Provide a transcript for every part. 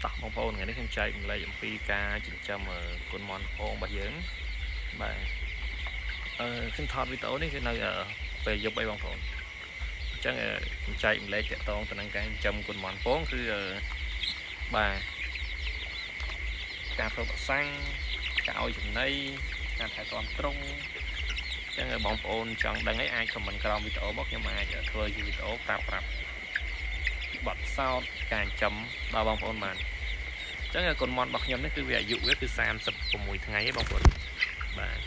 តោះបងប្អូនថ្ងៃនេះខ្ញុំចែកម្លែកអំពីការចិញ្ចឹមគុនមាន់ពងរបស់យើងបាទខ្ញុំថតវីដេអូនេះគឺនៅពេលយប់អីបងប្អូនអញ្ចឹងខ្ញុំចែកម្លែកតាក់ទងទៅនឹងការចិញ្ចឹមគុនមាន់ពងគឺបាទការធ្វើបសាំងការឲ្យចំណីការថែទាំទ្រុងអញ្ចឹងបងប្អូនចង់ដឹងអីអាចខមមិនក្រោមវីដេអូមកខ្ញុំអាចធ្វើជាវីដេអូប្រាប់បទសោតការចិញ្ចឹមដល់បងប្អូនបានអញ្ចឹងគុនមាន់របស់ខ្ញុំនេះគឺវាអាយុវាគឺ36ថ្ងៃឯងបងប្អូនបាទ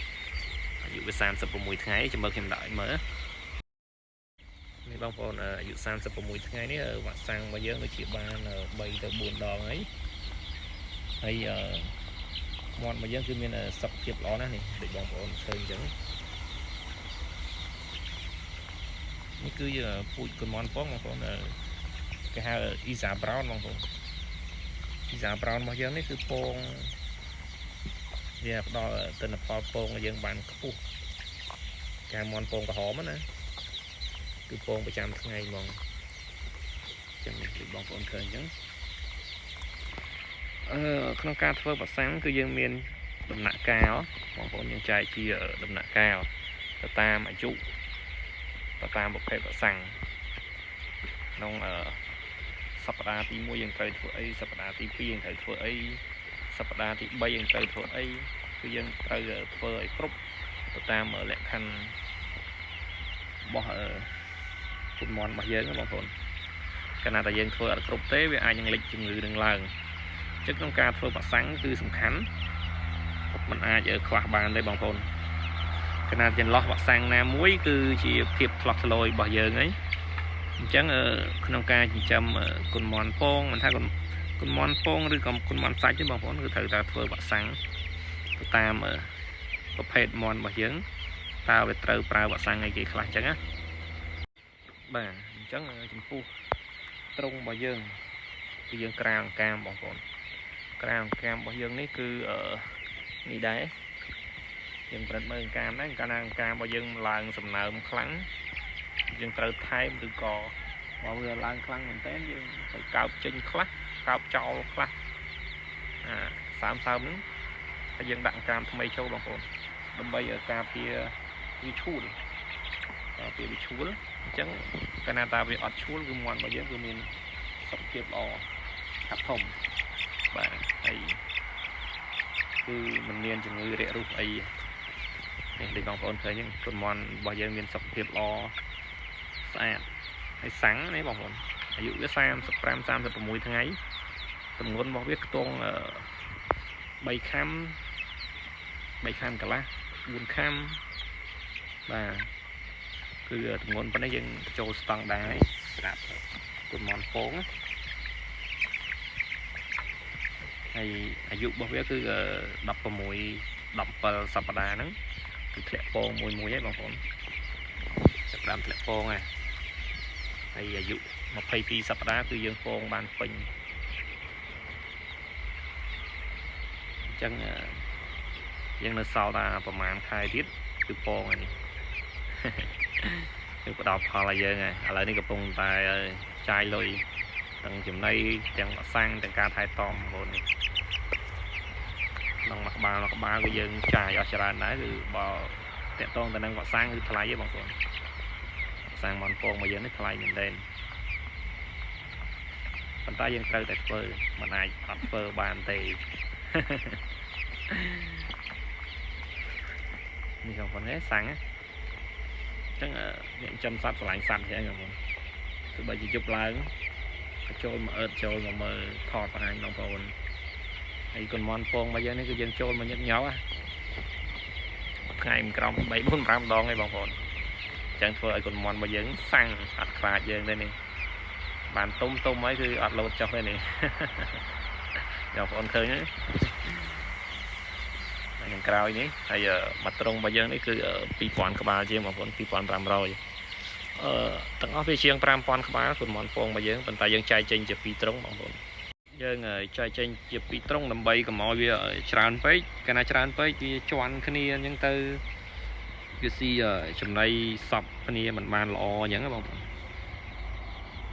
អាយុវា36ថ្ងៃចាំមើលខ្ញុំដាក់ឲ្យមើលនេះបងប្អូនអាយុ36ថ្ងៃនេះវ៉ាក់សាំងរបស់យើងដូចជាបាន3ទៅ4ដងហើយមាត់របស់យើងគឺមានសុខភាពល្អណាស់នេះដូចបងប្អូនឃើញអញ្ចឹងនេះគឺពូជគុនមាន់ពងបងប្អូនគេហៅអ៊ីសាប្រោនបងប្អូនអ៊ីសាប្រោនរបស់យើងនេះគឺពងវាផ្ដល់ទិន្នផលពងឲ្យយើងបានខ្ពស់ការមាន់ពងក្រហមណាគឺពងប្រចាំថ្ងៃហ្មងចឹងដូចបងប្អូនឃើញអញ្ចឹងក្នុងការធ្វើប្រសាំងគឺយើងមានដំណាក់កាលបងប្អូនយើងចែកជាដំណាក់កាលទៅតាមអាយុទៅតាមប្រភេទប្រសាំងក្នុងសប្តាហ៍ទី1យើងត្រូវធ្វើអីសប្តាហ៍ទី2យើងត្រូវធ្វើអីសប្តាហ៍ទី3យើងត្រូវធ្វើអីគឺយើងត្រូវធ្វើឲ្យគ្រប់ទៅតាមលក្ខខណ្ឌរបស់គុនមាន់របស់យើងបងប្អូនកាលណាតែយើងធ្វើអត់គ្រប់ទេវាអាចនឹងលេចជំងឺនឹងឡើងអញ្ចឹងក្នុងការធ្វើប្រសាំងគឺសំខាន់มันអាចខ្វះបានទេបងប្អូនកាលណាចន្លោះវ៉ាក់សាំងណាមួយគឺជាភាពឆ្លោះឆ្លយរបស់យើងហ្នឹងអញ្ចឹងក្នុងការចិញ្ចឹមគុនមាន់ពងមិនថាគុនមាន់ពងឬក៏គុនមាន់សាច់ទេបងប្អូនគឺត្រូវតែធ្វើវ៉ាក់សាំងទៅតាមប្រភេទមាន់របស់យើងតើវាត្រូវប្រើវ៉ាក់សាំងអីគេខ្លះអញ្ចឹងណាបាទអញ្ចឹងចំពោះទ្រុងរបស់យើងគឺយើងក្រាអង្កាមបងប្អូនក្រាអង្កាមរបស់យើងនេះគឺនេះដែរយើងប្រិតមើលអង្កាមដែរកាលណាអង្កាមរបស់យើងឡើងសំណើមខ្លាំងយើងត្រូវថែមឬក៏បើវាឡើងខ្លាំងមែនតើយើងត្រូវកោបចេញខ្លះកោបចោលខ្លះសើមហ្នឹងហើយយើងដាក់អង្កាមថ្មីចូលបងប្អូនដើម្បីការពារវាឈួលការពារវាឈួលអញ្ចឹងកាលណាតាវាអត់ឈួលគឺមាន់របស់យើងគឺមានសុខភាពល្អខាប់ធំបាទហើយគឺមិនមានជំងឺរាករូសអីនេះដូចបងប្អូនឃើញហ្នឹងគុនមាន់របស់យើងមានសុខភាពល្អស្អាតហើយសាំងនេះបងប្អូនអាយុវា35 36ថ្ងៃទម្ងន់របស់វាខ្ទង់3ខាំកន្លះ4ខាំបាទគឺទម្ងន់ប៉ុណ្ណេះយើងចូលស្តង់ដារសម្រាប់គុនមាន់ពងហើយអាយុរបស់វាគឺ16 17សប្តាហ៍ហ្នឹងគឺធ្លាក់ពងមួយហើយបងប្អូនចាប់ដើមធ្លាក់ពងហើយអាយុ22សប្តាហ៍គឺយើងពងបានពេញអញ្ចឹងយើងនៅសល់តែប្រហែលខែទៀតគឺពងហើយនេះគឺផ្ដល់ផលឲ្យយើងហើយឥឡូវនេះកំពុងតែចាយលុយទាំងចំណីទាំងប្រសាំងទាំងការថែទាំបងប្អូននេះក្នុងមួយក្បាលគឺយើងចាយអស់ច្រើនដែរគឺបើតាក់ទងទៅនឹងប្រសាំងគឺថ្លៃទេបងប្អូនប្រសាំងមាន់ពងរបស់យើងនេះថ្លៃមែនទែនប៉ុន្តែយើងត្រូវតែធ្វើមិនអាចអត់ធ្វើបានទេនេះបងប្អូនសាំងអញ្ចឹងអ្នកចិញ្ចឹមសត្វឆ្លាញ់សត្វហ្នឹងបងប្អូនគឺបើជាយប់ឡើងចូលមកអឺតចូលមកមើលថតបង្ហាញបងប្អូនហើយគុនមាន់ពងរបស់យើងនេះគឺយើងចូលមកញឹកញោថ្ងៃមិនក្រោម3 4 5ដងឯងបងប្អូនអញ្ចឹងធ្វើឲ្យគុនមាន់របស់យើងសាំងអត់ខ្លាចយើងទេនេះបានទុំហើយគឺអត់លោតចុះទេនេះបងប្អូនឃើញទេយ៉ាងក្រោយនេះហើយបាត់ត្រង់របស់យើងនេះគឺ2000ក្បាលជាងបងប្អូន2500ទាំងអស់វាជាង5000ក្បាលគុនមាន់ពងរបស់យើងប៉ុន្តែយើងចែកចេញជា2ត្រង់បងប្អូនយើងចែកចេញជា2ត្រង់ដើម្បីកុំឲ្យវាច្រើនពេកកាលណាច្រើនពេកវាជន់គ្នាអញ្ចឹងទៅវាស៊ីចំណីសពគ្នាមិនបានល្អអញ្ចឹងបងប្អូន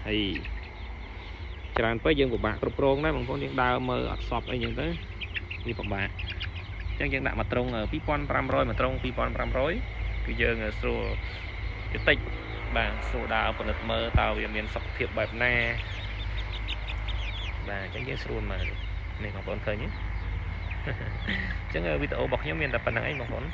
ហើយ ច្រើនពេកយើងពិបាកគ្រប់គ្រងដែរបងប្អូនយើងដើរមើលអត់សពអីចឹងទៅវាពិបាកអញ្ចឹងយើងដាក់មកត្រង់2500មកត្រង់2500គឺយើងស្រួលតិចបាទស្រួលដើរពិនិត្យមើលតើវាមានសុខភាពបែបណាបាទអញ្ចឹងយើងស្រួលមើលនេះបងប្អូនឃើញទេអញ្ចឹងវីដេអូរបស់ខ្ញុំមានតែប៉ុណ្្នឹងឯងបងប្អូន